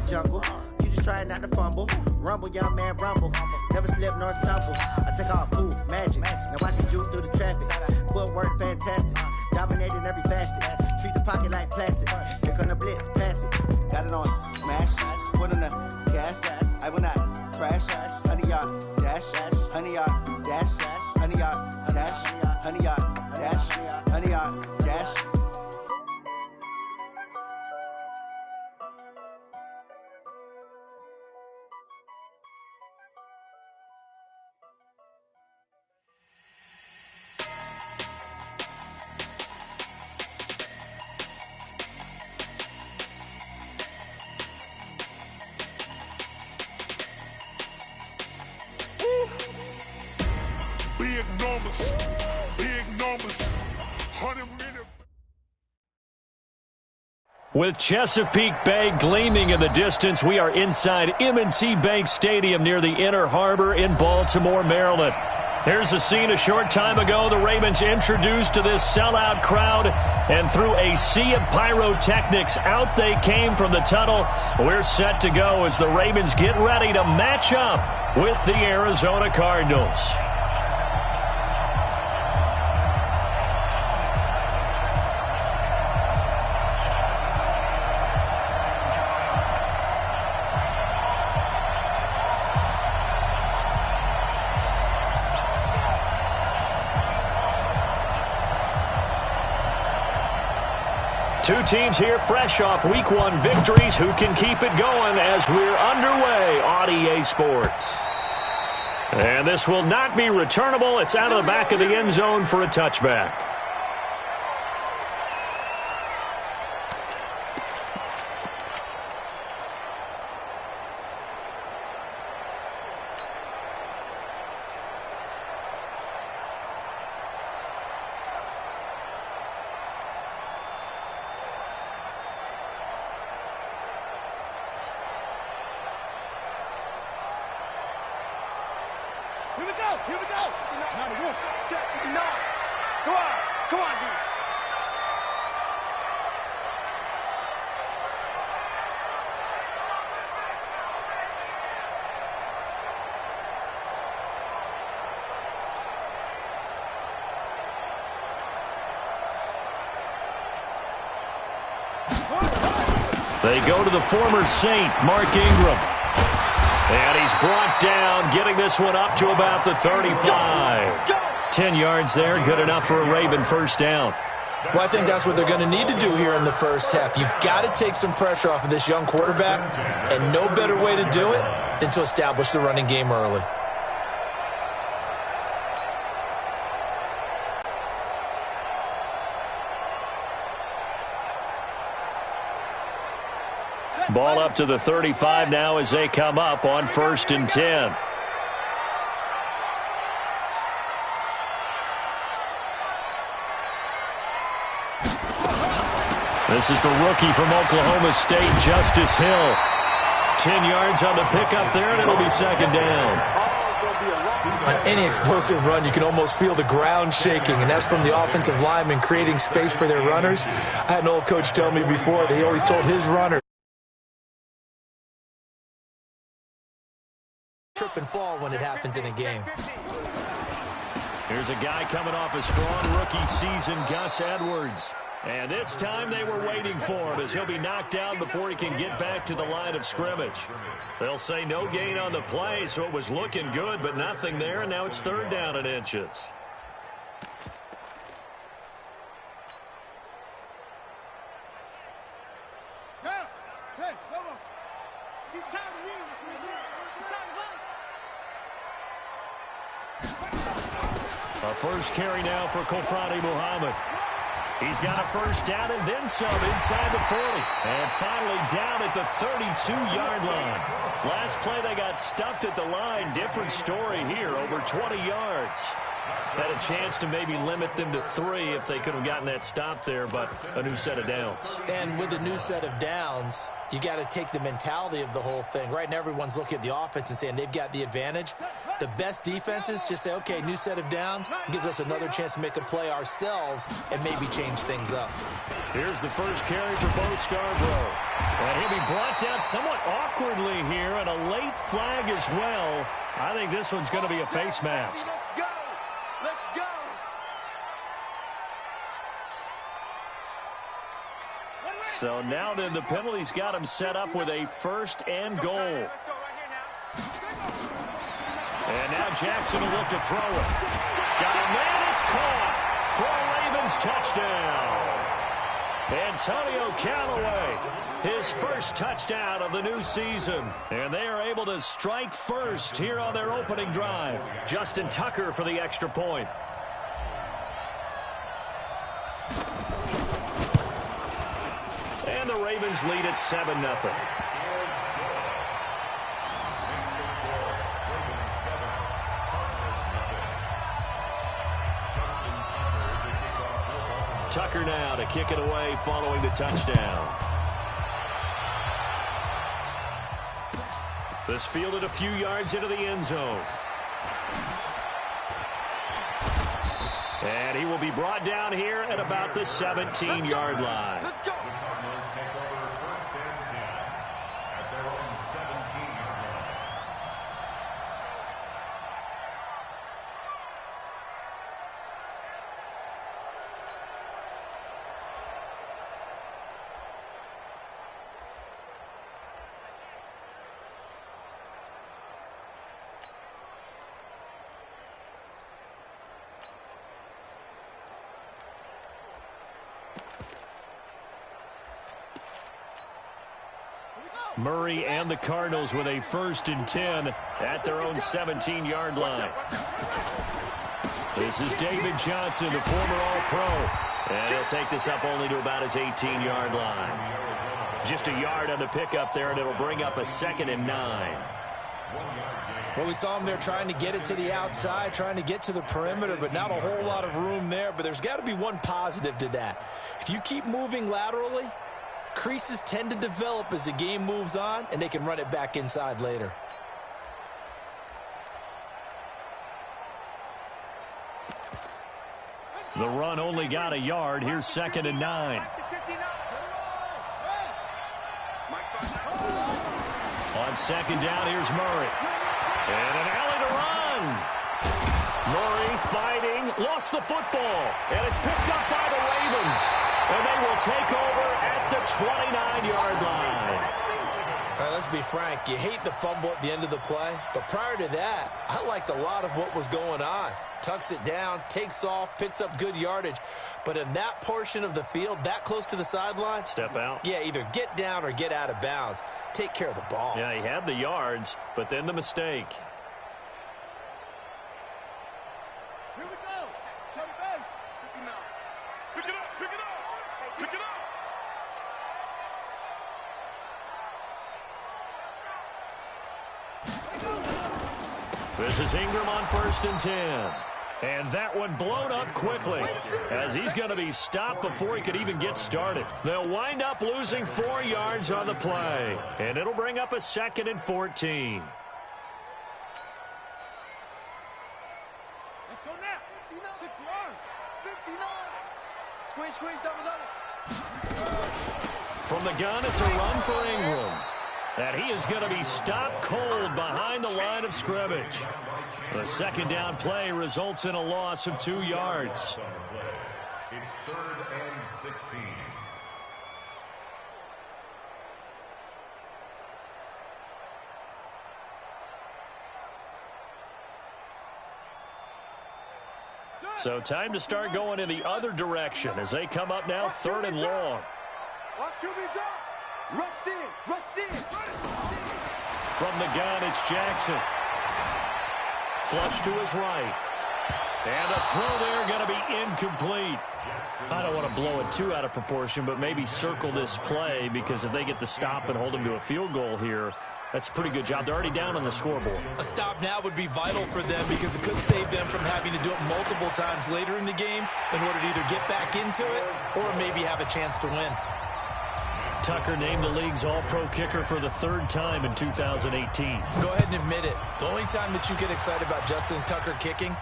jungle. You just trying not to fumble. Rumble, young man, rumble. Never slip nor stumble. I take off, poof, magic. Now watch me juke through the traffic. Footwork, fantastic. Dominating every facet. Treat the pocket like plastic. Here come the blitz, pass it. Got it on, smash. Put on the gas. I will not crash. 100-yard dash. 100-yard dash. 100-yard dash. 100-yard dash. 100-yard dash. With Chesapeake Bay gleaming in the distance, we are inside M&T Bank Stadium near the Inner Harbor in Baltimore, Maryland. Here's a scene a short time ago. The Ravens introduced to this sellout crowd, and through a sea of pyrotechnics, out they came from the tunnel. We're set to go as the Ravens get ready to match up with the Arizona Cardinals. Two teams here fresh off Week 1 victories. Who can keep it going as we're underway on EA Sports? And this will not be returnable. It's out of the back of the end zone for a touchback. Here we go. 91. Check 59. Come on, D. They go to the former Saint, Mark Ingram. And he's brought down, getting this one up to about the 35. 10 yards there, good enough for a Raven first down. Well, I think that's what they're going to need to do here in the first half. You've got to take some pressure off of this young quarterback, and no better way to do it than to establish the running game early. Ball up to the 35 now as they come up on 1st and 10. This is the rookie from Oklahoma State, Justice Hill. 10 yards on the pickup there, and it'll be second down. On any explosive run, you can almost feel the ground shaking, and that's from the offensive linemen creating space for their runners. I had an old coach tell me before, they always told his runners, trip and fall when it happens in a game. Here's a guy coming off a strong rookie season, Gus Edwards. And this time they were waiting for him as he'll be knocked down before he can get back to the line of scrimmage. They'll say no gain on the play, so it was looking good, but nothing there, and now it's 3rd down and inches. A first carry now for Kofrani Muhammad. He's got a first down and then some inside the 40. And finally down at the 32-yard line. Last play they got stuffed at the line. Different story here, over 20 yards. Had a chance to maybe limit them to 3 if they could have gotten that stop there, but a new set of downs. And with a new set of downs, you got to take the mentality of the whole thing. Right now everyone's looking at the offense and saying they've got the advantage. The best defenses just say, okay, new set of downs. It gives us another chance to make a play ourselves and maybe change things up. Here's the first carry for Bo Scarborough. And he'll be brought down somewhat awkwardly here, and a late flag as well. I think this one's going to be a face mask. Let's go! Let's go! So now then, the penalty's got him set up with a first and goal. And now Jackson will look to throw it. Got a man, it's caught for a Ravens touchdown. Antonio Callaway, his first touchdown of the new season. And they are able to strike first here on their opening drive. Justin Tucker for the extra point. And the Ravens lead at 7-0. Tucker now to kick it away following the touchdown. This fielded a few yards into the end zone. And he will be brought down here at about the 17-yard line. Let's go! Murray and the Cardinals with a 1st and 10 at their own 17-yard line. This is David Johnson, the former All-Pro. And he'll take this up only to about his 18-yard line. Just a yard on the pickup there, and it'll bring up a 2nd and 9. Well, we saw him there trying to get it to the outside, trying to get to the perimeter, but not a whole lot of room there. But there's got to be one positive to that. If you keep moving laterally, creases tend to develop as the game moves on, and they can run it back inside later. The run only got a yard. Here's 2nd and 9. On 2nd down, here's Murray. And an alley to run. Murray fighting, lost the football, and it's picked up by the Ravens. And they will take over at the 29-yard line. All right, let's be frank. You hate the fumble at the end of the play, but prior to that, I liked a lot of what was going on. Tucks it down, takes off, picks up good yardage. But in that portion of the field, that close to the sideline, step out. Yeah, either get down or get out of bounds. Take care of the ball. Yeah, he had the yards, but then the mistake. Here we go. Show the base. Pick it up. Pick it up. Pick it up. This is Ingram on 1st and 10. And that one blown up quickly as he's going to be stopped before he could even get started. They'll wind up losing 4 yards on the play. And it'll bring up a 2nd and 14. Let's go now. 59. 59. Squeeze, double. From the gun, it's a run for Ingram. And he is going to be stopped cold behind the line of scrimmage. The 2nd down play results in a loss of 2 yards. It's 3rd and 16. So time to start going in the other direction as they come up now 3rd and long. Watch QB drop. Rush in. From the gun, it's Jackson. Flush to his right. And a throw there going to be incomplete. I don't want to blow it too out of proportion, but maybe circle this play because if they get the stop and hold him to a field goal here, that's a pretty good job. They're already down on the scoreboard. A stop now would be vital for them because it could save them from having to do it multiple times later in the game in order to either get back into it or maybe have a chance to win. Tucker named the league's all-pro kicker for the 3rd time in 2018. Go ahead and admit it. The only time that you get excited about Justin Tucker kicking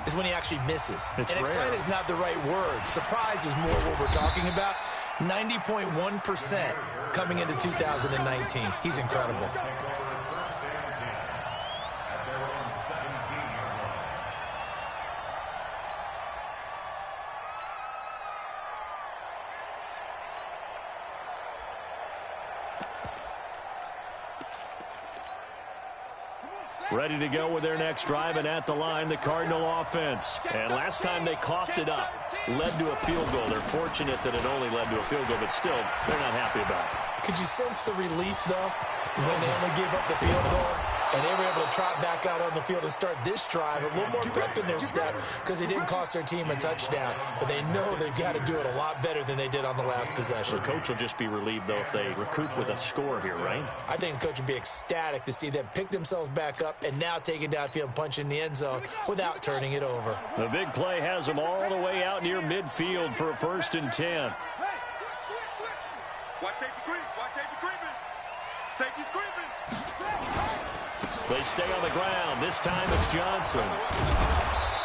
is when he actually misses. It's and rare. excited is not the right word. Surprise is more what we're talking about. 90.1% coming into 2019. He's incredible. Ready to go with their next drive, and at the line, the Cardinal offense. And last time they coughed it up, led to a field goal. They're fortunate that it only led to a field goal, but still, they're not happy about it. Could you sense the relief, though, when they only gave up the field goal? And they were able to trot back out on the field and start this drive. A little more pep in their step because they didn't cost their team a touchdown. But they know they've got to do it a lot better than they did on the last possession. The coach will just be relieved, though, if they recoup with a score here, right? I think the coach would be ecstatic to see them pick themselves back up and now take it downfield and punch in the end zone without turning it over. The big play has them all the way out near midfield for a 1st and 10. Watch safety creep. Watch safety creeping. Safety's creeping. They stay on the ground. This time it's Johnson.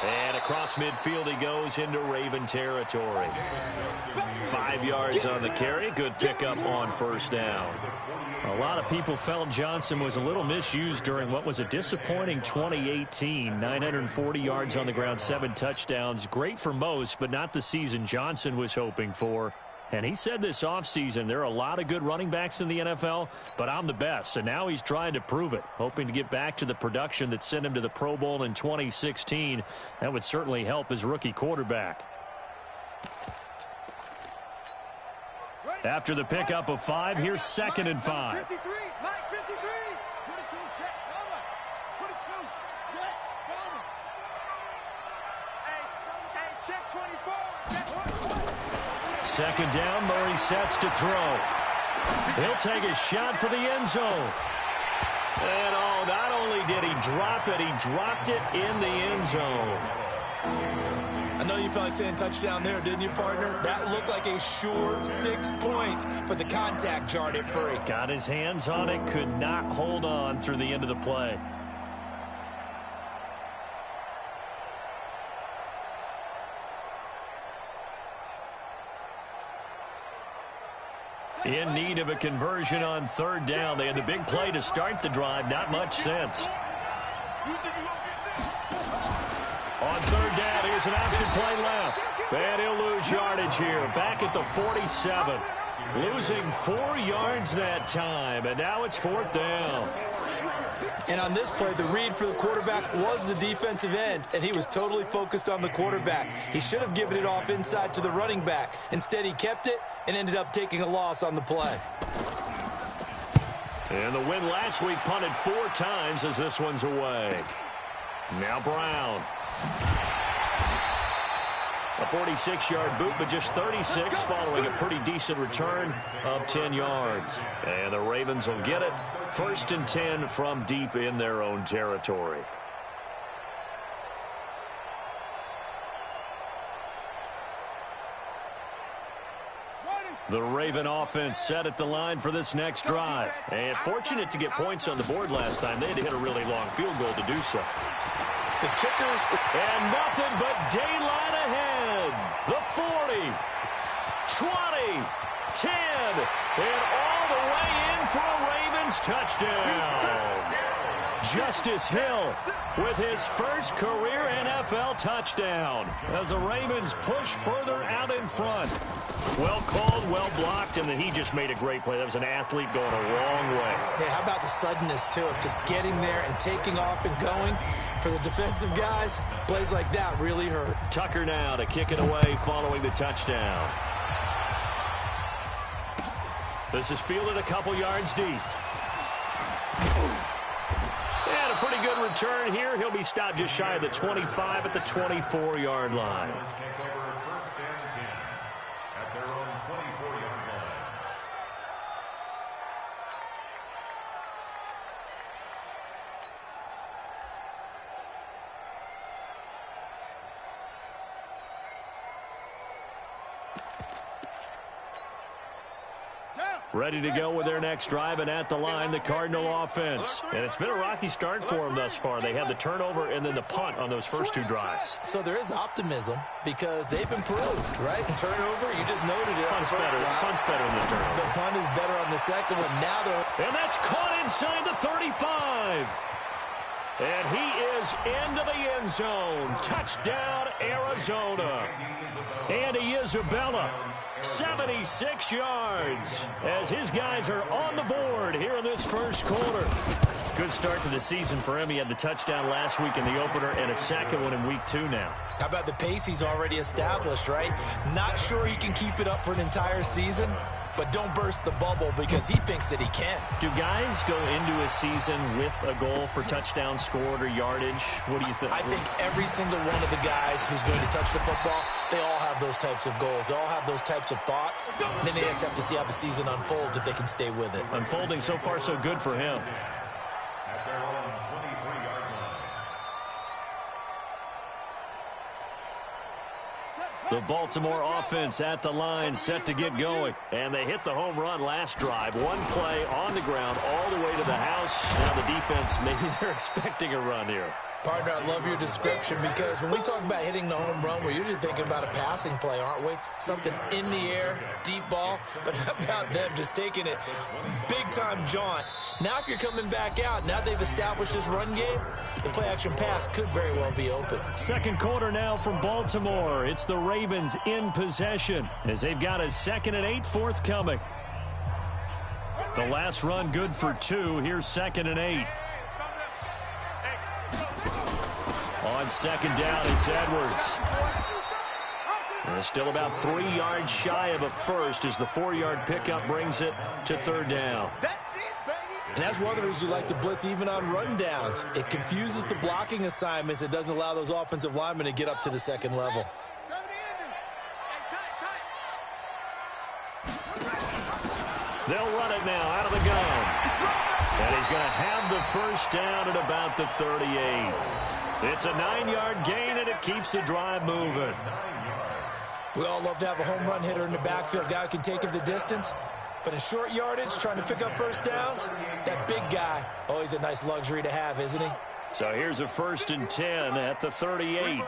And across midfield he goes into Raven territory. 5 yards on the carry. Good pickup on 1st down. A lot of people felt Johnson was a little misused during what was a disappointing 2018. 940 yards on the ground, 7 touchdowns. Great for most, but not the season Johnson was hoping for. And he said this offseason, there are a lot of good running backs in the NFL, but I'm the best. And now he's trying to prove it, hoping to get back to the production that sent him to the Pro Bowl in 2016. That would certainly help his rookie quarterback. After the pickup of 5, here's 2nd and 5. 53, Mike 53. 22, check, cover. 22, check, cover. Hey, check 24. Check 24. 2nd down, Murray sets to throw. He'll take a shot for the end zone. And not only did he drop it, he dropped it in the end zone. I know you felt like saying touchdown there, didn't you, partner? That looked like a sure 6 points, but the contact jarred it free. Got his hands on it, could not hold on through the end of the play. In need of a conversion on 3rd down. They had the big play to start the drive. Not much sense. On 3rd down, here's an option play left. And he'll lose yardage here. Back at the 47. Losing 4 yards that time. And now it's 4th down. And on this play, the read for the quarterback was the defensive end, and he was totally focused on the quarterback. He should have given it off inside to the running back. Instead, he kept it and ended up taking a loss on the play. And the win last week punted 4 times as this one's away. Now Brown. A 46-yard boot, but just 36 following a pretty decent return of 10 yards. And the Ravens will get it. 1st and 10 from deep in their own territory. The Raven offense set at the line for this next drive. And fortunate to get points on the board last time. They had to hit a really long field goal to do so. The kickers. And nothing but daylight ahead. The 40, 20, 10, and all the way in for a Ravens touchdown. Justice Hill with his first career NFL touchdown as the Ravens push further out in front. Well called, well blocked, and then he just made a great play. That was an athlete going a long way. Yeah, how about the suddenness, too, of just getting there and taking off and going? For the defensive guys, plays like that really hurt. Tucker now to kick it away following the touchdown. This is fielded a couple yards deep. And a pretty good return here. He'll be stopped just shy of the 25 at the 24-yard line. Ready to go with their next drive, and at the line, the Cardinal offense. And it's been a rocky start for them thus far. They had the turnover and then the punt on those first two drives. So there is optimism because they've improved, right? Turnover, you just noted it. Punt's better than the turnover. The punt is better on the second one. Now they're... And that's caught inside the 35. And he is into the end zone. Touchdown, Arizona. Andy Isabella, 76 yards, as his guys are on the board here in this first quarter. Good start to the season for him. He had the touchdown last week in the opener and a second one in week 2 now. How about the pace he's already established, right? Not sure he can keep it up for an entire season, but don't burst the bubble because he thinks that he can. Do guys go into a season with a goal for touchdown scored or yardage? What do you think? I think every single one of the guys who's going to touch the football, they all have those types of goals. They all have those types of thoughts. And then they just have to see how the season unfolds if they can stay with it. Unfolding so far so good for him. At their own 23-yard line. The Baltimore offense at the line, set to get going. And they hit the home run last drive. One play on the ground all the way to the house. Now the defense, maybe they're expecting a run here. Partner, I love your description because when we talk about hitting the home run, we're usually thinking about a passing play, aren't we? Something in the air, deep ball. But how about them just taking it big-time jaunt? Now if you're coming back out, now they've established this run game, the play-action pass could very well be open. Second quarter now from Baltimore. It's the Ravens in possession as they've got a 2nd and 8 forthcoming. The last run good for 2. Here's 2nd and 8. On second down, it's Edwards. And still about 3 yards shy of a first as the 4-yard pickup brings it to 3rd down. And that's one of the reasons you like to blitz even on rundowns. It confuses the blocking assignments. It doesn't allow those offensive linemen to get up to the second level. They'll run it now out of the gun. And he's going to have the first down at about the 38. It's a 9-yard gain, and it keeps the drive moving. We all love to have a home run hitter in the backfield. Guy who can take it the distance. But in short yardage, trying to pick up first downs, that big guy, always a nice luxury to have, isn't he? So here's a 1st and 10 at the 38.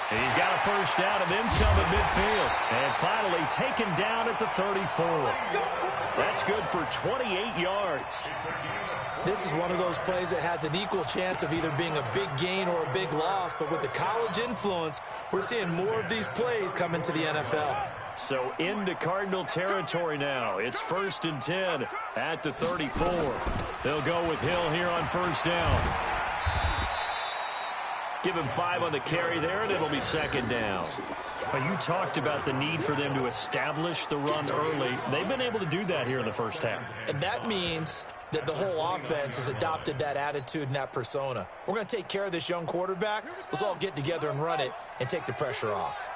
He's got a first down and then some at midfield. And finally taken down at the 34. That's good for 28 yards. This is one of those plays that has an equal chance of either being a big gain or a big loss. But with the college influence, we're seeing more of these plays come into the NFL. So into Cardinal territory now. It's 1st and 10 at the 34. They'll go with Hill here on first down. Give him 5 on the carry there, and it'll be 2nd down. Well, you talked about the need for them to establish the run early. They've been able to do that here in the first half. And that means that the whole offense has adopted that attitude and that persona. We're going to take care of this young quarterback. Let's all get together and run it and take the pressure off.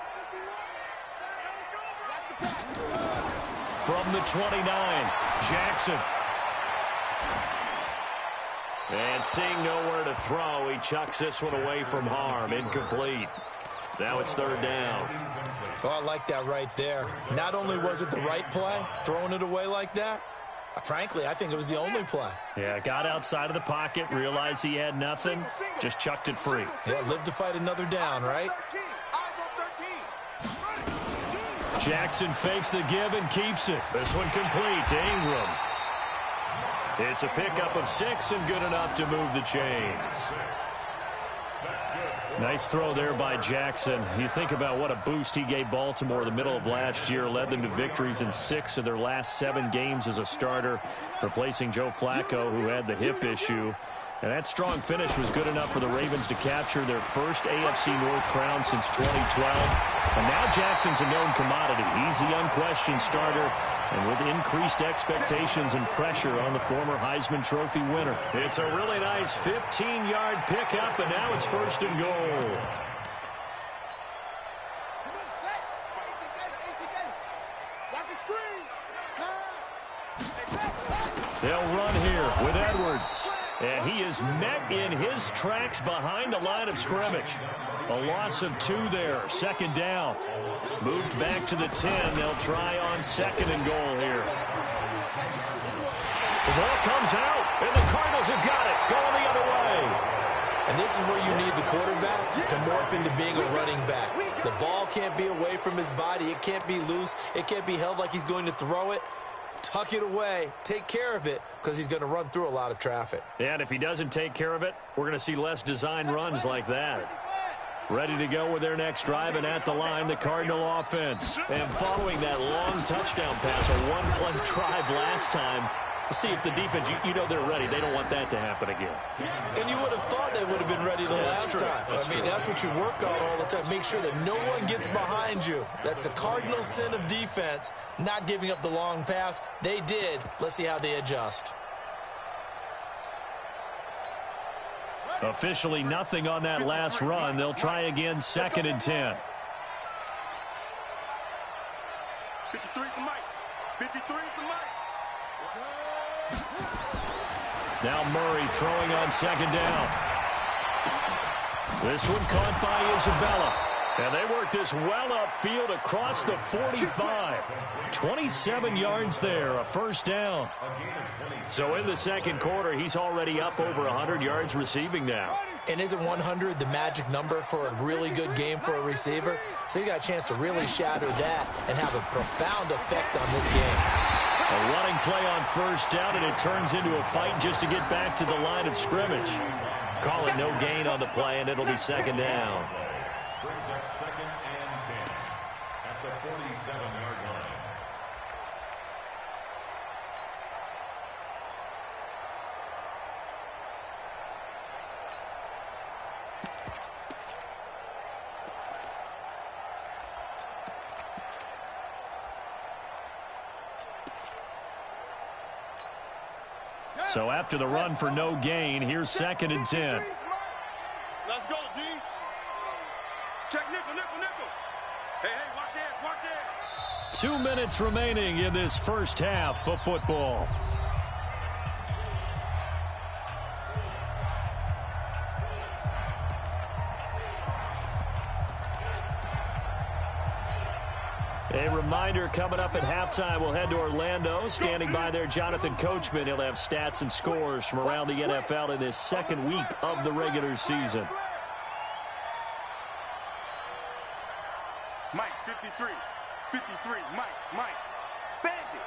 From the 29, Jackson. And seeing nowhere to throw, he chucks this one away from harm. Incomplete. Now it's 3rd down. Oh, I like that right there. Not only was it the right play, throwing it away like that, frankly, I think it was the only play. Yeah, got outside of the pocket, realized he had nothing, just chucked it free. Yeah, live to fight another down, right? Jackson fakes the give and keeps it. This one complete to Ingram. It's a pickup of 6 and good enough to move the chains. Nice throw there by Jackson. You think about what a boost he gave Baltimore the middle of last year, led them to victories in 6 of their last 7 games as a starter, replacing Joe Flacco, who had the hip issue. And that strong finish was good enough for the Ravens to capture their first AFC North crown since 2012. And now Jackson's a known commodity. He's the unquestioned starter, and with increased expectations and pressure on the former Heisman Trophy winner. It's a really nice 15-yard pickup, and now it's 1st and goal. They'll run here with Edwards. And he is met in his tracks behind the line of scrimmage. A loss of 2 there, second down. Moved back to the 10. They'll try on second and goal here. The ball comes out, and the Cardinals have got it, going the other way. And this is where you need the quarterback to morph into being a running back. The ball can't be away from his body. It can't be loose. It can't be held like he's going to throw it. Tuck it away. Take care of it because he's going to run through a lot of traffic. And if he doesn't take care of it, we're going to see less design runs like that. Ready to go with their next drive, and at the line, the Cardinal offense. And following that long touchdown pass, a one-play drive last time, see if the defense, you know they're ready. They don't want that to happen again. And you would have thought they would have been ready the last time. That's what you work on all the time. Make sure that no one gets behind you. That's the cardinal sin of defense, not giving up the long pass. They did. Let's see how they adjust. Officially nothing on that last run. They'll try again, second and 10. 53 to Mike. 53 to Mike. Now Murray throwing on second down. This one caught by Isabella. And they work this well upfield across the 45. 27 yards there, a first down. So in the second quarter, he's already up over 100 yards receiving now. And isn't 100 the magic number for a really good game for a receiver? So you got a chance to really shatter that and have a profound effect on this game. A running play on first down, and it turns into a fight just to get back to the line of scrimmage. Call it no gain on the play, and it'll be second down. Brings up second and 10 at the 47-yard line. So after the run for no gain, here's second and 10. Let's go, D. Check nickel, nickel, nickel. Hey, watch that, watch that. 2 minutes remaining in this first half of football. A reminder, coming up at halftime, we'll head to Orlando. Standing by there, Jonathan Coachman. He'll have stats and scores from around the NFL in this second week of the regular season. Mike, 53. 53, Mike. Bandit.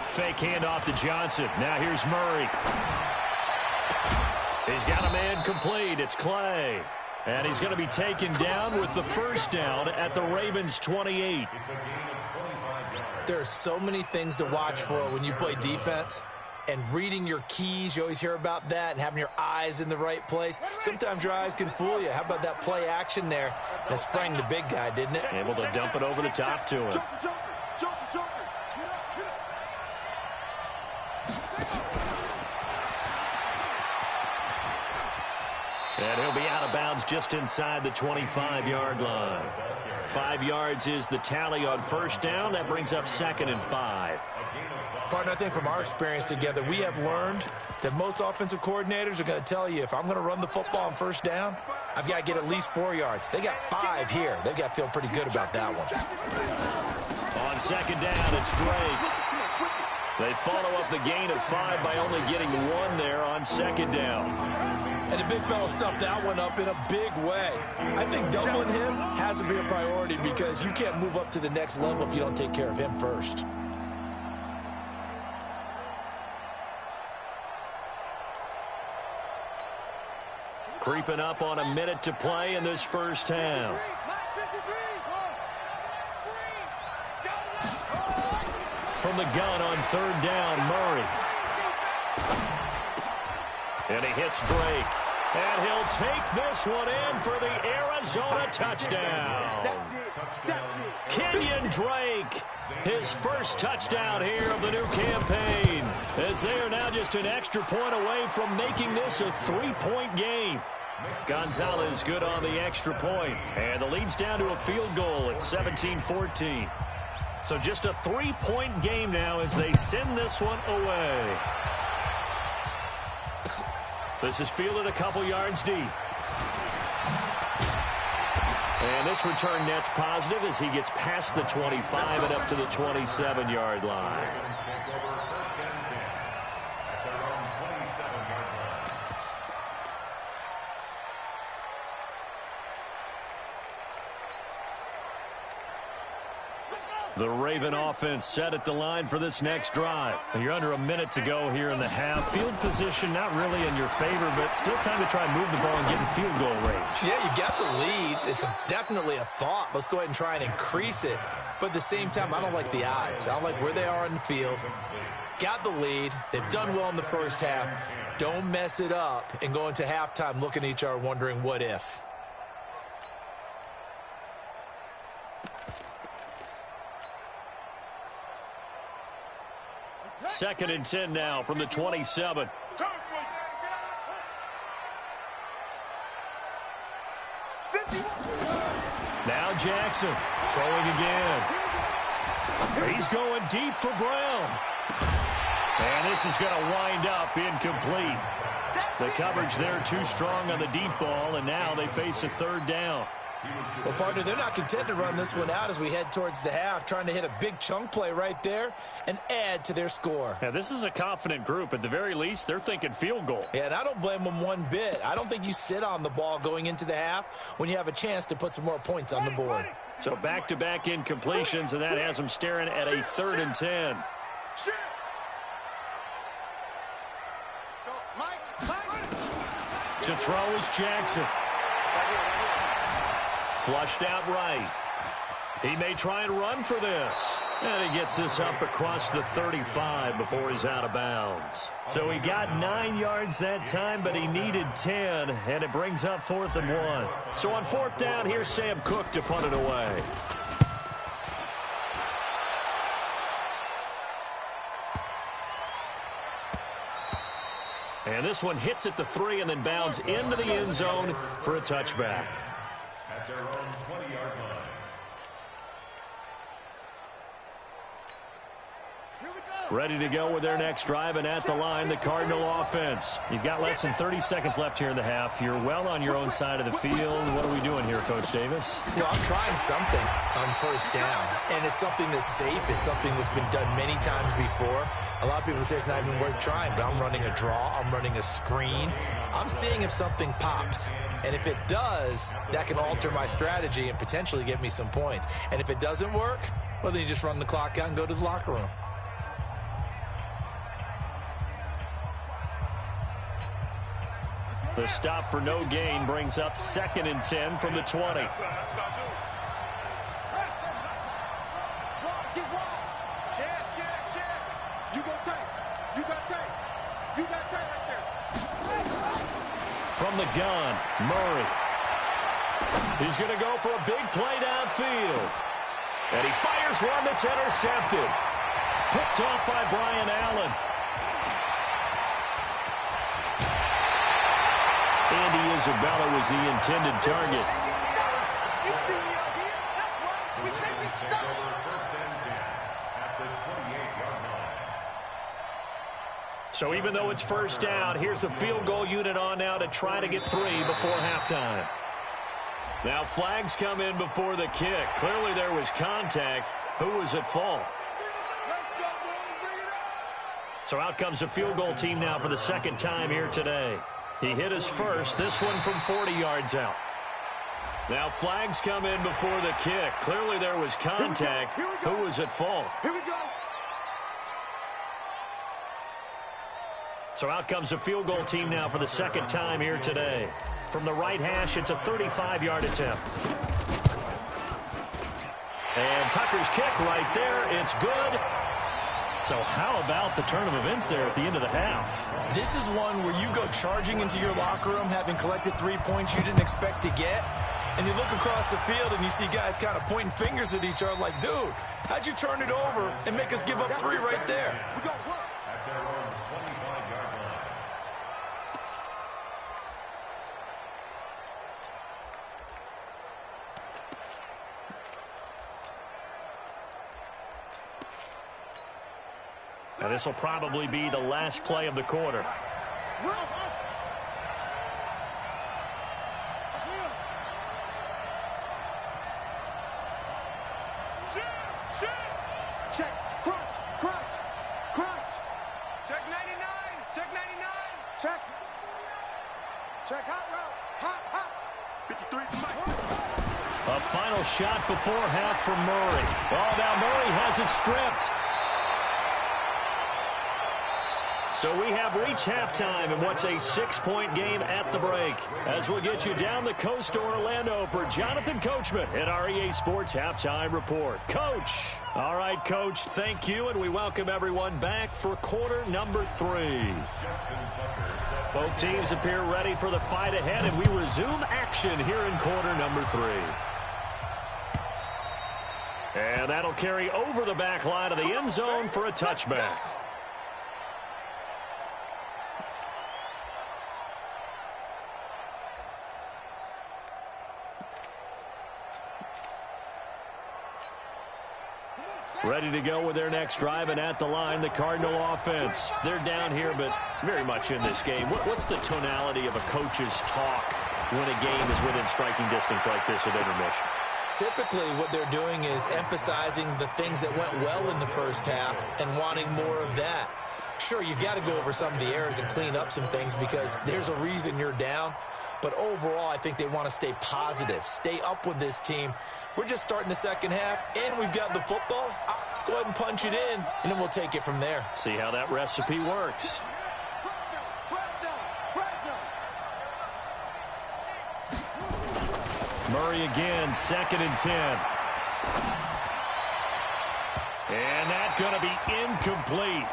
Fake handoff to Johnson. Now here's Murray. He's got a man complete. It's Clay. And he's going to be taken down with the first down at the Ravens' 28. There are so many things to watch for when you play defense. And reading your keys, you always hear about that, and having your eyes in the right place. Sometimes your eyes can fool you. How about that play action there? And it sprang the big guy, didn't it? Able to dump it over the top to him. Jumper. And he'll be out of bounds just inside the 25-yard line. 5 yards is the tally on first down. That brings up second and 5. Partner, I think from our experience together, we have learned that most offensive coordinators are going to tell you, if I'm going to run the football on first down, I've got to get at least 4 yards. They got 5 here. They've got to feel pretty good about that one. On second down, it's Drake. They follow up the gain of 5 by only getting 1 there on second down. And the big fella stuffed that one up in a big way. I think doubling him has to be a priority because you can't move up to the next level if you don't take care of him first. Creeping up on a minute to play in this first half. From the gun on third down, Murray. And he hits Drake. And he'll take this one in for the Arizona touchdown. Kenyon Drake, his first touchdown here of the new campaign, as they are now just an extra point away from making this a 3-point game. Gonzalez good on the extra point, and the lead's down to a field goal at 17-14. So just a 3-point game now as they send this one away. This is fielded a couple yards deep. And this return net's positive as he gets past the 25 and up to the 27-yard line. The Raven offense set at the line for this next drive. You're under a minute to go here in the half. Field position not really in your favor, but still time to try and move the ball and get in field goal range. Yeah, you got the lead. It's definitely a thought. Let's go ahead and try and increase it. But at the same time, I don't like the odds. I don't like where they are in the field. Got the lead. They've done well in the first half. Don't mess it up and go into halftime looking at each other wondering what if. Second and 10 now from the 27. Now Jackson throwing again. He's going deep for Brown. And this is going to wind up incomplete. The coverage there too strong on the deep ball, and now they face a third down. Well, partner, they're not content to run this one out as we head towards the half, trying to hit a big chunk play right there and add to their score. Yeah, this is a confident group. At the very least, they're thinking field goal. Yeah, and I don't blame them one bit. I don't think you sit on the ball going into the half when you have a chance to put some more points on the board. So back-to-back incompletions, and that has them staring at a third and 10. To throw is Jackson. Flushed out right. He may try and run for this. And he gets this up across the 35 before he's out of bounds. So he got 9 yards that time, but he needed 10, and it brings up 4th and 1. So on 4th down, here's Sam Cook to punt it away. And this one hits at the 3 and then bounds into the end zone for a touchback. At their own 20-yard line. Ready to go with their next drive, and at the line, the Cardinal offense. You've got less than 30 seconds left here in the half. You're well on your own side of the field. What are we doing here, Coach Davis? Well, I'm trying something on first down, and it's something that's safe. It's something that's been done many times before. A lot of people say it's not even worth trying, but I'm running a draw. I'm running a screen. I'm seeing if something pops, and if it does, that can alter my strategy and potentially get me some points. And if it doesn't work, well, then you just run the clock out and go to the locker room. The stop for no gain brings up 2nd and 10 from the 20. From the gun, Murray. He's going to go for a big play downfield. And he fires one that's intercepted. Picked off by Brian Allen. Andy Isabella was the intended target. So even though it's first down, here's the field goal unit on now to try to get 3 before halftime. Now flags come in before the kick. Clearly there was contact. Who was at fault? So out comes the field goal team now for the second time here today. He hit his first, this one from 40 yards out. Now flags come in before the kick. Clearly there was contact. Who was at fault? Here we go. So out comes the field goal team now for the second time here today. From the right hash, it's a 35-yard attempt. And Tucker's kick right there. It's good. So how about the turn of events there at the end of the half? This is one where you go charging into your locker room having collected 3 points you didn't expect to get. And you look across the field and you see guys kind of pointing fingers at each other like, dude, how'd you turn it over and make us give up 3 right there? And this will probably be the last play of the quarter. Check hot route. Hot. 53. A final shot before half from Murray. Oh, now Murray has it stripped. So we have reached halftime in what's a 6-point game at the break. As we'll get you down the coast to Orlando for Jonathan Coachman at our EA Sports Halftime Report. Coach. All right, Coach, thank you, and we welcome everyone back for quarter number 3. Both teams appear ready for the fight ahead, and we resume action here in quarter number 3. And that'll carry over the back line of the end zone for a touchback. Ready to go with their next drive, and at the line, the Cardinal offense. They're down here, but very much in this game. What's the tonality of a coach's talk when a game is within striking distance like this at intermission? Typically, what they're doing is emphasizing the things that went well in the first half and wanting more of that. Sure, you've got to go over some of the errors and clean up some things because there's a reason you're down. But overall, I think they want to stay positive, stay up with this team. We're just starting the second half, and we've got the football. Let's go ahead and punch it in, and then we'll take it from there. See how that recipe works. Murray again, 2nd and 10. And that's going to be incomplete.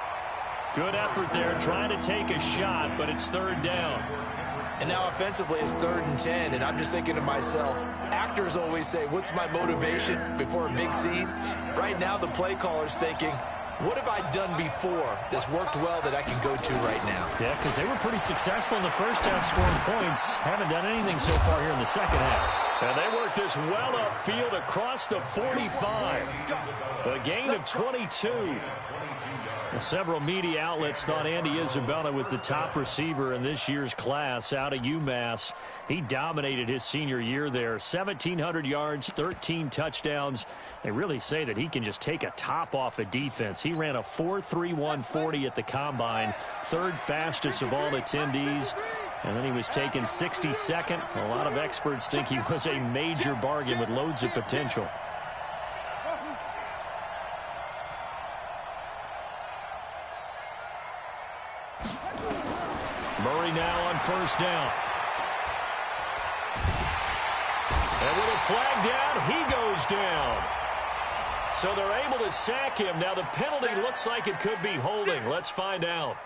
Good effort there, trying to take a shot, but it's 3rd down. And now offensively it's 3rd and 10, and I'm just thinking to myself, actors always say, what's my motivation before a big scene? Right now the play caller's thinking, what have I done before that's worked well that I can go to right now? Yeah, because they were pretty successful in the first half scoring points. Haven't done anything so far here in the second half. And they worked this well upfield across the 45. A gain of 22. Several media outlets thought Andy Isabella was the top receiver in this year's class out of UMass. He dominated his senior year there. 1,700 yards, 13 touchdowns. They really say that he can just take a top off a defense. He ran a 4.31 40 at the Combine, 3rd fastest of all attendees. And then he was taken 62nd. A lot of experts think he was a major bargain with loads of potential. Murray now on 1st down. And with a flag down, he goes down. So they're able to sack him. Now the penalty looks like it could be holding. Let's find out.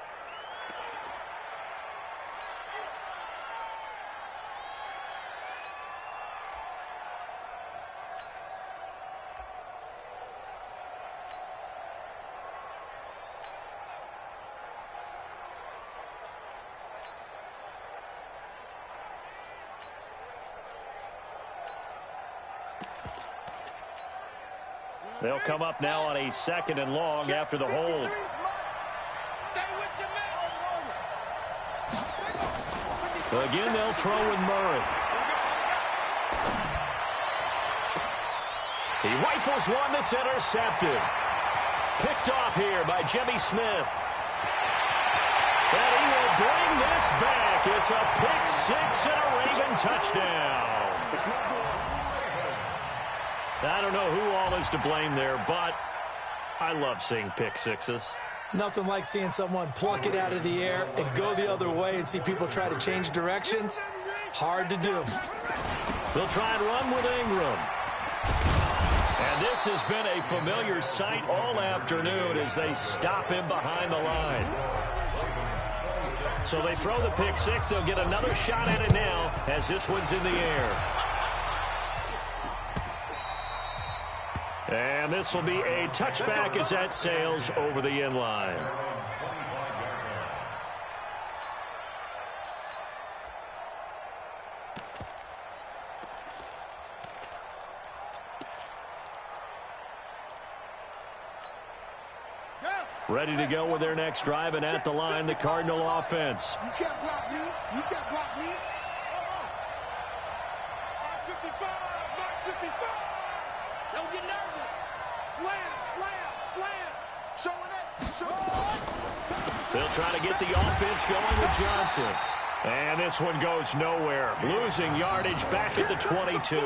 They'll come up now on a 2nd and long after the hold. Again, they'll throw with Murray. He rifles one that's intercepted. Picked off here by Jimmy Smith. And he will bring this back. It's a pick 6 and a Raven touchdown. I don't know who all is to blame there, but I love seeing pick sixes. Nothing like seeing someone pluck it out of the air and go the other way and see people try to change directions. Hard to do. They'll try and run with Ingram. And this has been a familiar sight all afternoon as they stop him behind the line. So they throw the pick 6. They'll get another shot at it now as this one's in the air. And this will be a touchback as that sails over the end line. Ready to go with their next drive, and at the line, the Cardinal offense. You can't block me. You can't block me. 55, 55. Don't get nervous. Slam, slam, slam. Showing it, showing it. They'll try to get the offense going with Johnson. And this one goes nowhere. Losing yardage back at the 22.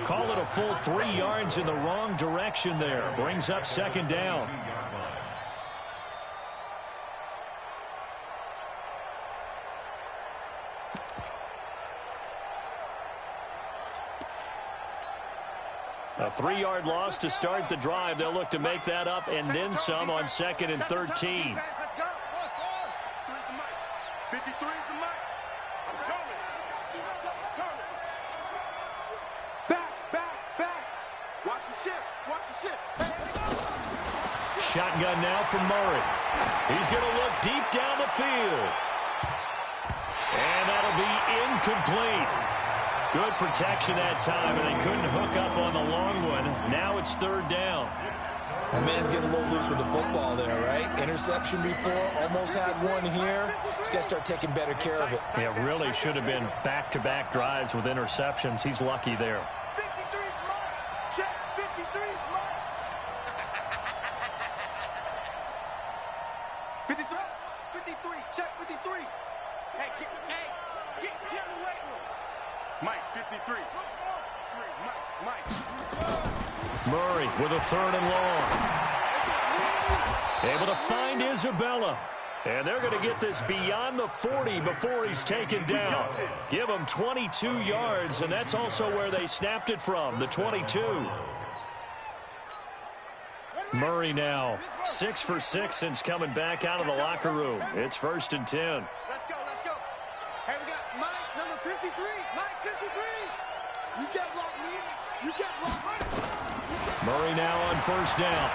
Call it a full 3 yards in the wrong direction there. Brings up second down. A 3-yard loss to start the drive. They'll look to make that up and then some on 2nd and 13. Let's go. 53 is the mic. I'm coming. Back. Watch the ship. Shotgun now from Murray. He's going to look deep down the field. And that'll be incomplete. Good protection that time, and they couldn't hook up on the long one. Now it's 3rd down. The man's getting a little loose with the football there, right? Interception before, almost had one here. He's got to start taking better care of it. It really should have been back-to-back drives with interceptions. He's lucky there. 53's mine. Check. 53's mine. 53. Check 53. Hey, get in the weight room. Mike, 53. Mike. Murray with a 3rd and long. Able to find Isabella. And they're going to get this beyond the 40 before he's taken down. Give him 22 yards, and that's also where they snapped it from, the 22. Murray now 6 for 6 since coming back out of the locker room. It's 1st and 10. Let's go. Hey, we got Mike, number 53. Mike, 53. You get blocked, me. You get blocked. Murray now on 1st down.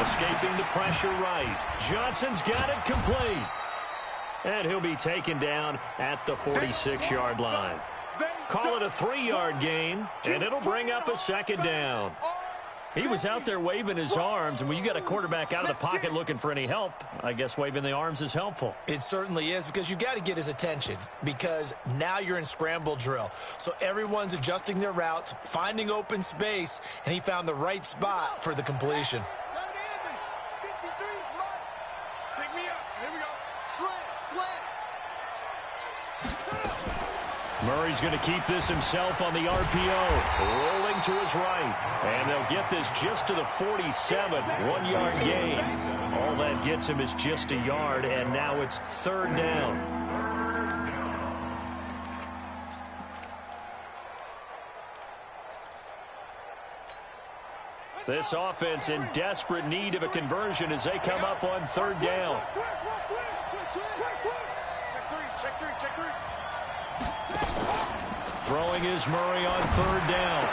Escaping the pressure right. Johnson's got it complete. And he'll be taken down at the 46-yard line. Call it a 3-yard gain, and it'll bring up a 2nd down. He was out there waving his arms, and when you got a quarterback out of the pocket looking for any help, I guess waving the arms is helpful. It certainly is, because you got to get his attention, because now you're in scramble drill. So everyone's adjusting their routes, finding open space, and he found the right spot for the completion. Pick me up. Here we go. Slam. Murray's going to keep this himself on the RPO. Rolling to his right. And they'll get this just to the 47. 1-yard gain. All that gets him is just a yard, and now it's 3rd down. This offense in desperate need of a conversion as they come up on 3rd down. Check three. Throwing is Murray on 3rd down.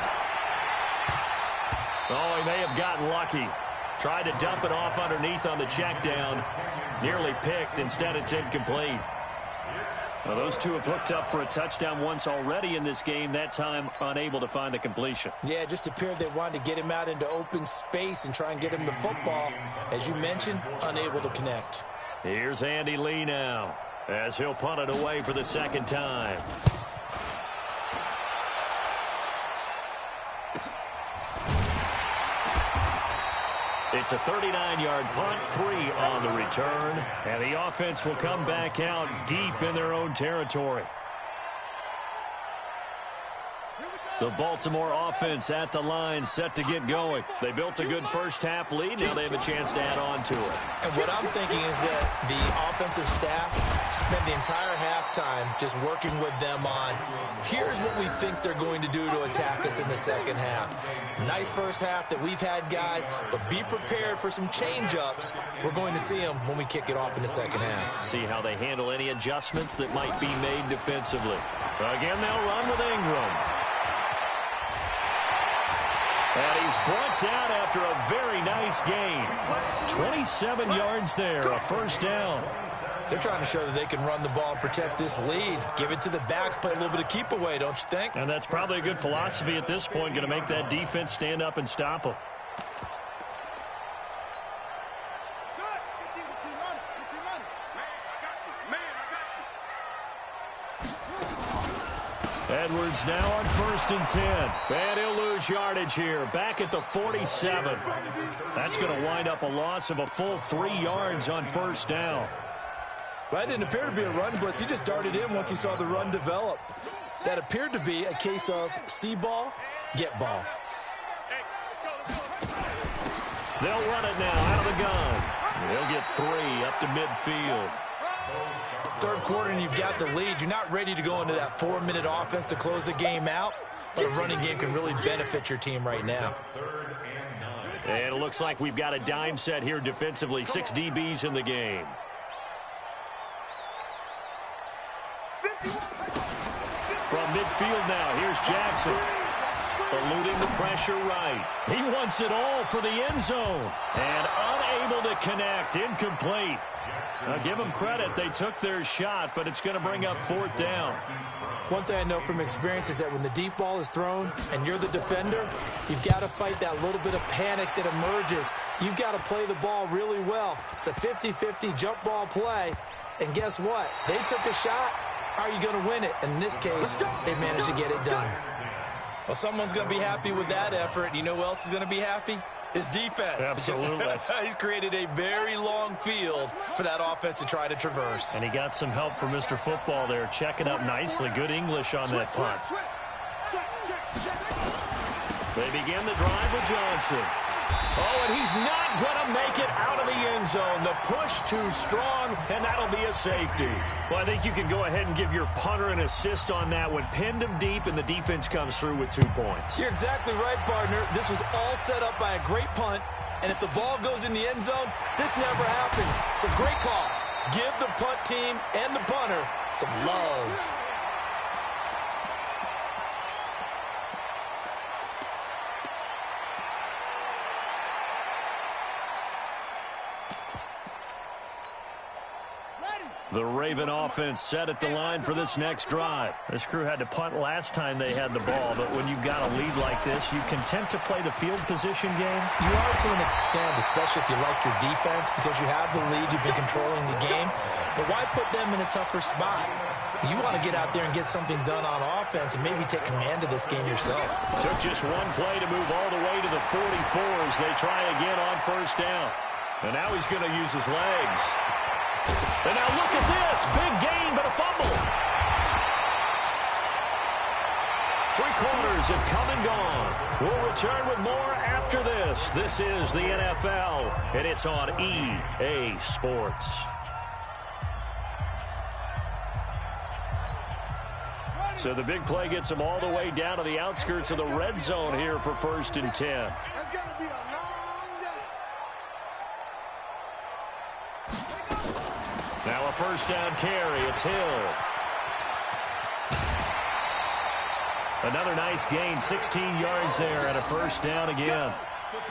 Oh, he may have gotten lucky. Tried to dump it off underneath on the check down. Nearly picked. Instead, it's incomplete. Well, those two have hooked up for a touchdown once already in this game, that time unable to find the completion. Yeah, it just appeared they wanted to get him out into open space and try and get him the football. As you mentioned, unable to connect. Here's Andy Lee now, as he'll punt it away for the 2nd time. It's a 39-yard punt, 3 on the return, and the offense will come back out deep in their own territory. The Baltimore offense at the line, set to get going. They built a good first-half lead. Now they have a chance to add on to it. And what I'm thinking is that the offensive staff spent the entire halftime just working with them on, here's what we think they're going to do to attack us in the second half. Nice first half that we've had, guys, but be prepared for some change-ups. We're going to see them when we kick it off in the second half. See how they handle any adjustments that might be made defensively. Again, they'll run with Ingram. And he's brought down after a very nice gain. 27 yards there, a 1st down. They're trying to show that they can run the ball and protect this lead. Give it to the backs, play a little bit of keep away, don't you think? And that's probably a good philosophy at this point, going to make that defense stand up and stop them. Edwards now on 1st and 10. And he'll lose yardage here. Back at the 47. That's going to wind up a loss of a full 3 yards on 1st down. Well, that didn't appear to be a run blitz. He just darted in once he saw the run develop. That appeared to be a case of see ball, get ball. They'll run it now out of the gun. They'll get 3 up to midfield. Third quarter and you've got the lead. You're not ready to go into that 4-minute offense to close the game out, but a running game can really benefit your team right now. And it looks like we've got a dime set here defensively. 6 DBs in the game. From midfield now, here's Jackson. Eluding the pressure right. He wants it all for the end zone. And unable to connect. Incomplete. Now give them credit. They took their shot, but it's going to bring up 4th down. One thing I know from experience is that when the deep ball is thrown and you're the defender, you've got to fight that little bit of panic that emerges. You've got to play the ball really well. It's a 50-50 jump ball play. And guess what? They took a shot. How are you going to win it? And in this case, they managed to get it done. Well, someone's going to be happy with that effort. You know who else is going to be happy? His defense. Absolutely. He's created a very long field for that offense to try to traverse. And he got some help from Mr. Football there, checking up nicely. Good English on that punt. They begin the drive with Johnson. Oh, and he's not going to make it out of the end zone. The push too strong, and that'll be a safety. Well, I think you can go ahead and give your punter an assist on that one. Pinned him deep, and the defense comes through with 2 points. You're exactly right, partner. This was all set up by a great punt, and if the ball goes in the end zone, this never happens. So great call. Give the punt team and the punter some love. The Raven offense set at the line for this next drive. This crew had to punt last time they had the ball, but when you've got a lead like this, you content to play the field position game? You are to an extent, especially if you like your defense, because you have the lead, you've been controlling the game. But why put them in a tougher spot? You want to get out there and get something done on offense and maybe take command of this game yourself. Took just one play to move all the way to the 44s. They try again on 1st down. And now he's going to use his legs. And now look at this. Big gain, but a fumble. 3 quarters have come and gone. We'll return with more after this. This is the NFL, and it's on EA Sports. So the big play gets him all the way down to the outskirts of the red zone here for 1st and 10. That's going to be a long day. Now a 1st down carry. It's Hill. Another nice gain, 16 yards there, and a 1st down again.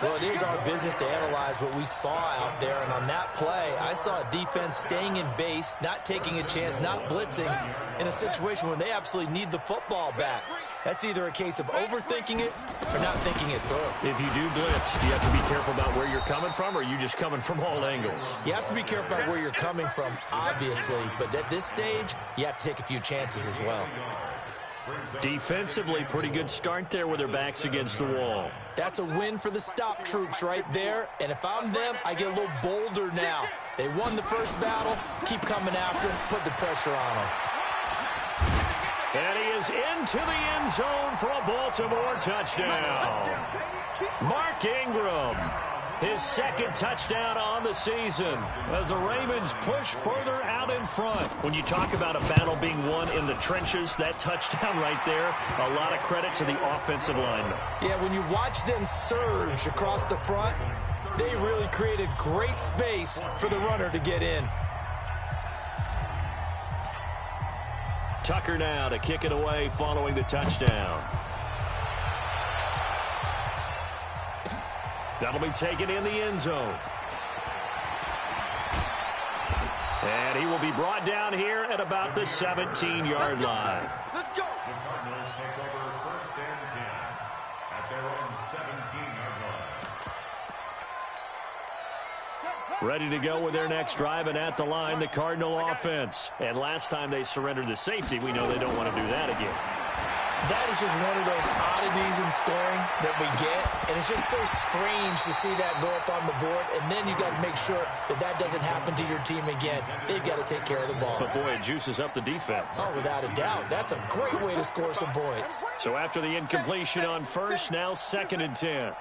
Well, it is our business to analyze what we saw out there, and on that play, I saw a defense staying in base, not taking a chance, not blitzing, in a situation where they absolutely need the football back. That's either a case of overthinking it or not thinking it through. If you do blitz, do you have to be careful about where you're coming from, or are you just coming from all angles? You have to be careful about where you're coming from, obviously, but at this stage, you have to take a few chances as well. Defensively, pretty good start there with their backs against the wall. That's a win for the stop troops right there, and if I'm them, I get a little bolder now. They won the first battle, keep coming after them, put the pressure on them. And he is into the end zone for a Baltimore touchdown. Mark Ingram, his 2nd touchdown on the season as the Ravens push further out in front. When you talk about a battle being won in the trenches, that touchdown right there, a lot of credit to the offensive linemen. Yeah, when you watch them surge across the front, they really created great space for the runner to get in. Tucker now to kick it away following the touchdown. That'll be taken in the end zone. And he will be brought down here at about the 17-yard line. Let's go. The Cardinals take over 1st and 10 at their own 17-yard line. Ready to go with their next drive, and at the line, the Cardinal offense. And last time they surrendered the safety, we know they don't want to do that again. That is just one of those oddities in scoring. that we get, and it's just so strange to see that go up on the board, and then you got to make sure that that doesn't happen to your team again. They've got to take care of the ball. But, boy, it juices up the defense. Oh, without a doubt. That's a great way to score some points. So after the incompletion on first, now 2nd and 10.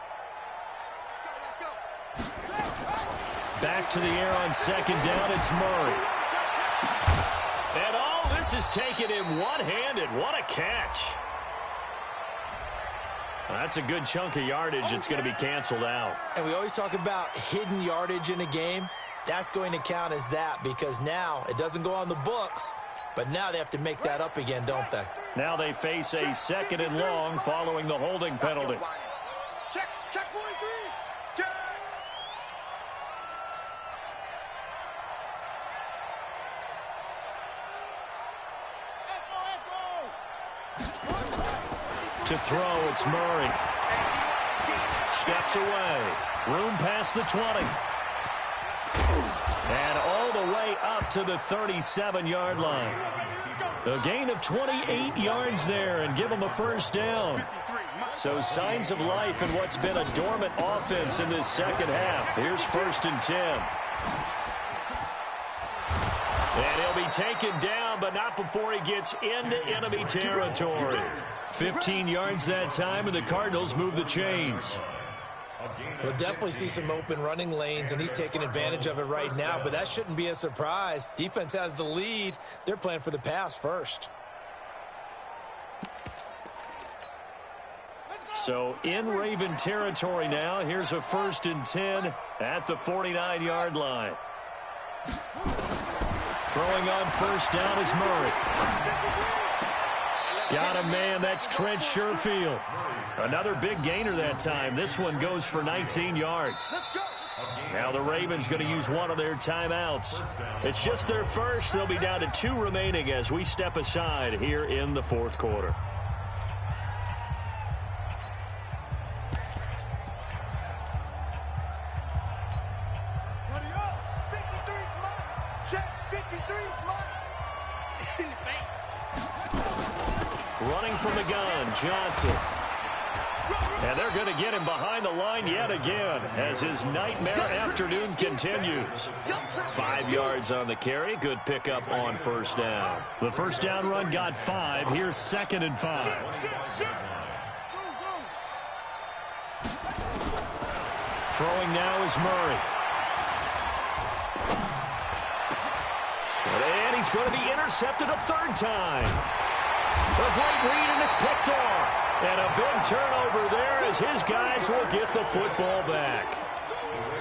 Back to the air on 2nd down, it's Murray. And all this is taken in one-handed. What a catch. That's a good chunk of yardage. It's going to be canceled out. And we always talk about hidden yardage in a game. That's going to count as that because now it doesn't go on the books, but now they have to make that up again, don't they? Now they face a 2nd and long following the holding penalty. Check 43. Check. To throw, it's Murray. Steps away. Room past the 20. And all the way up to the 37-yard line. A gain of 28 yards there and give them a first down. So signs of life in what's been a dormant offense in this second half. Here's 1st and 10. And he'll be taken down, but not before he gets into enemy territory. 15 yards that time, and the Cardinals move the chains. We'll definitely see some open running lanes, and he's taking advantage of it right now, but that shouldn't be a surprise. Defense has the lead. They're playing for the pass first. So in Raven territory now, here's a 1st and 10 at the 49-yard line. Throwing on first down is Murray. Got a man, that's Trent Sherfield. Another big gainer that time. This one goes for 19 yards. Now the Ravens going to use one of their timeouts. It's just their first. They'll be down to 2 remaining as we step aside here in the 4th quarter. Running from the gun, Johnson. And they're going to get him behind the line yet again as his nightmare afternoon continues. 5 yards on the carry. Good pickup on first down. The first down run got 5. Here's 2nd and 5. Throwing now is Murray. And he's going to be intercepted a 3rd time. A great read, and it's picked off. And a big turnover there as his guys will get the football back.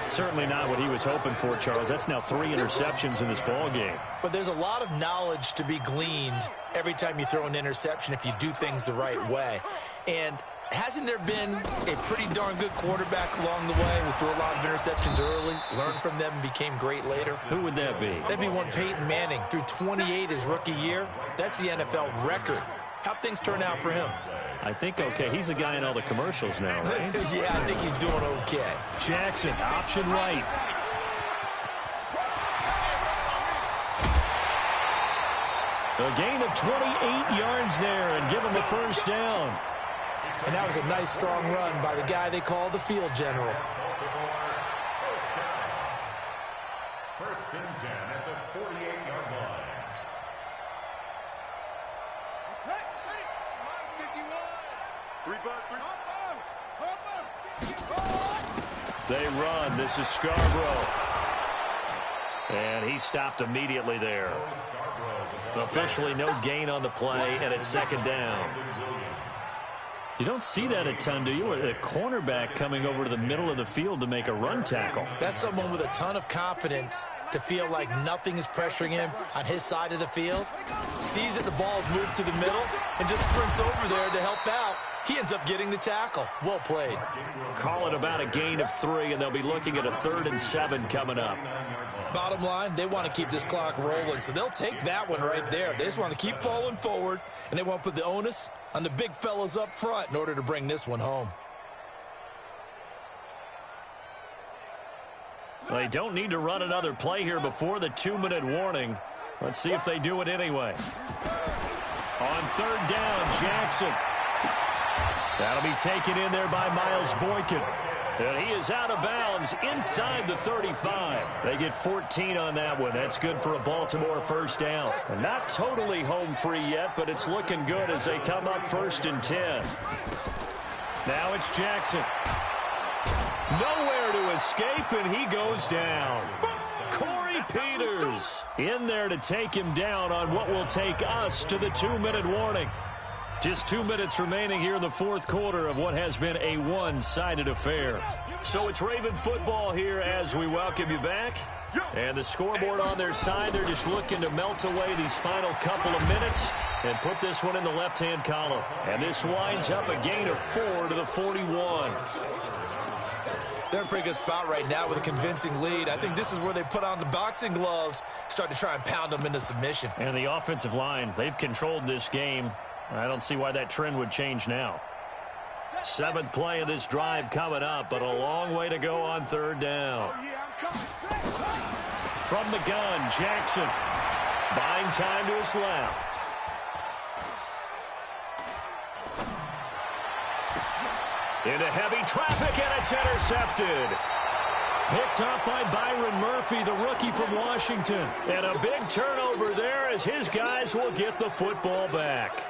Certainly not what he was hoping for, Charles. That's now 3 interceptions in this ball game. But there's a lot of knowledge to be gleaned every time you throw an interception if you do things the right way. And hasn't there been a pretty darn good quarterback along the way who threw a lot of interceptions early, learned from them, and became great later? Who would that be? That'd be one Peyton Manning. Threw 28 his rookie year. That's the NFL record. How'd things turn out for him? I think okay. He's the guy in all the commercials now, right? Yeah, I think he's doing okay. Jackson, option right. A gain of 28 yards there and give him the first down. And that was a nice, strong run by the guy they call the field general. 1st and 10 at the 48-yard line. They run. This is Scarborough. And he stopped immediately there. Officially no gain on the play, and it's 2nd down. You don't see that a ton, do you? A cornerback coming over to the middle of the field to make a run tackle. That's someone with a ton of confidence to feel like nothing is pressuring him on his side of the field. Sees that the ball's moved to the middle and just sprints over there to help out. He ends up getting the tackle. Well played. Call it about a gain of 3, and they'll be looking at a 3rd and 7 coming up. Bottom line, they want to keep this clock rolling, so they'll take that one right there. They just want to keep falling forward, and they want to put the onus on the big fellas up front in order to bring this one home. They don't need to run another play here before the 2-minute warning. Let's see if they do it anyway. On 3rd down, Jackson. That'll be taken in there by Miles Boykin. And he is out of bounds inside the 35. They get 14 on that one. That's good for a Baltimore first down. And not totally home free yet, but it's looking good as they come up 1st and 10. Now it's Jackson. Nowhere to escape, and he goes down. Corey Peters in there to take him down on what will take us to the 2-minute warning. Just 2 minutes remaining here in the 4th quarter of what has been a one-sided affair. So it's Raven football here as we welcome you back. And the scoreboard on their side, they're just looking to melt away these final couple of minutes and put this one in the left-hand column. And this winds up a gain of 4 to the 41. They're in a pretty good spot right now with a convincing lead. I think this is where they put on the boxing gloves, start to try and pound them into submission. And the offensive line, they've controlled this game. I don't see why that trend would change now. 7th play of this drive coming up, but a long way to go on 3rd down. From the gun, Jackson. Buying time to his left. Into heavy traffic, and it's intercepted. Picked up by Byron Murphy, the rookie from Washington. And a big turnover there as his guys will get the football back.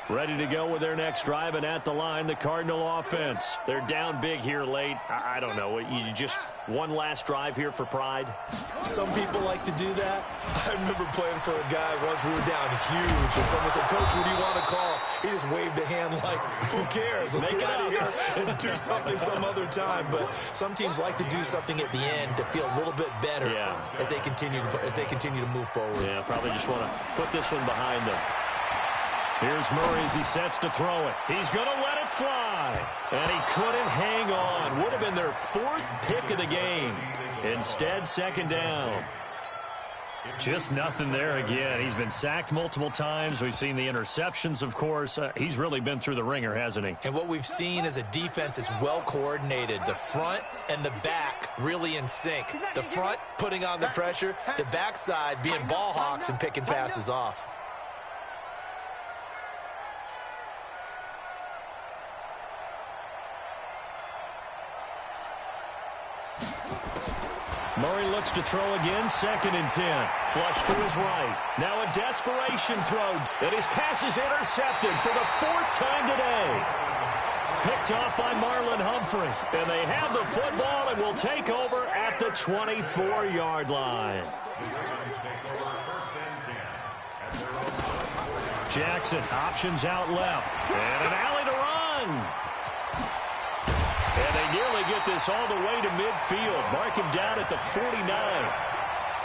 Ready to go with their next drive, and at the line, the Cardinal offense. They're down big here late. I don't know. You just one last drive here for pride? Some people like to do that. I remember playing for a guy once. We were down huge, and someone said, "Coach, what do you want to call?" He just waved a hand like, who cares? Let's get out of here and do something some other time. But some teams like to do something at the end to feel a little bit better as they continue to move forward. Yeah, probably just want to put this one behind them. Here's Murray as he sets to throw it. He's going to let it fly. And he couldn't hang on. Would have been their 4th pick of the game. Instead, 2nd down. Just nothing there again. He's been sacked multiple times. We've seen the interceptions, of course. He's really been through the ringer, hasn't he? And what we've seen is a defense that's well coordinated. The front and the back really in sync. The front putting on the pressure. The backside being ball hawks and picking passes off. Murray looks to throw again, 2nd and 10. Flush to his right. Now a desperation throw. And his pass is intercepted for the 4th time today. Picked off by Marlon Humphrey. And they have the football and will take over at the 24-yard line. Jackson options out left. And an alley to run. And they nearly get this all the way to midfield. Mark him down at the 49.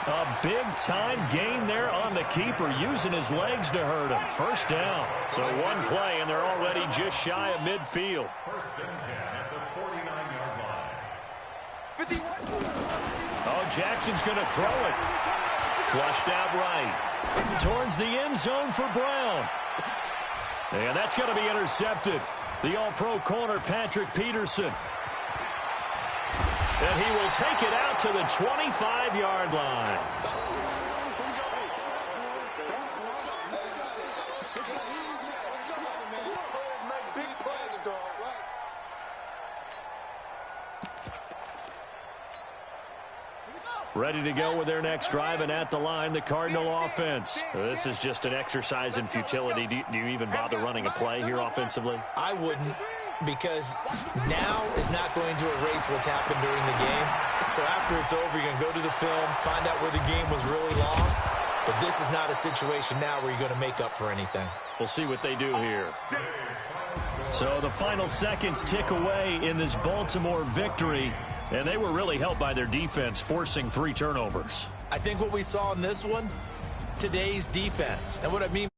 A big-time gain there on the keeper, using his legs to hurt him. 1st down. So one play, and they're already just shy of midfield. 1st and 10 at the 49-yard line. Oh, Jackson's going to throw it. Flushed out right. Towards the end zone for Brown. And that's going to be intercepted. The all-pro corner, Patrick Peterson. And he will take it out to the 25-yard line. Ready to go with their next drive, and at the line, the Cardinal offense. This is just an exercise in futility. Do you even bother running a play here offensively? I wouldn't, because now is not going to erase what's happened during the game. So after it's over, you're going to go to the film, find out where the game was really lost. But this is not a situation now where you're going to make up for anything. We'll see what they do here. So the final seconds tick away in this Baltimore victory. And they were really helped by their defense, forcing 3 turnovers. I think what we saw in this one, today's defense. And what I mean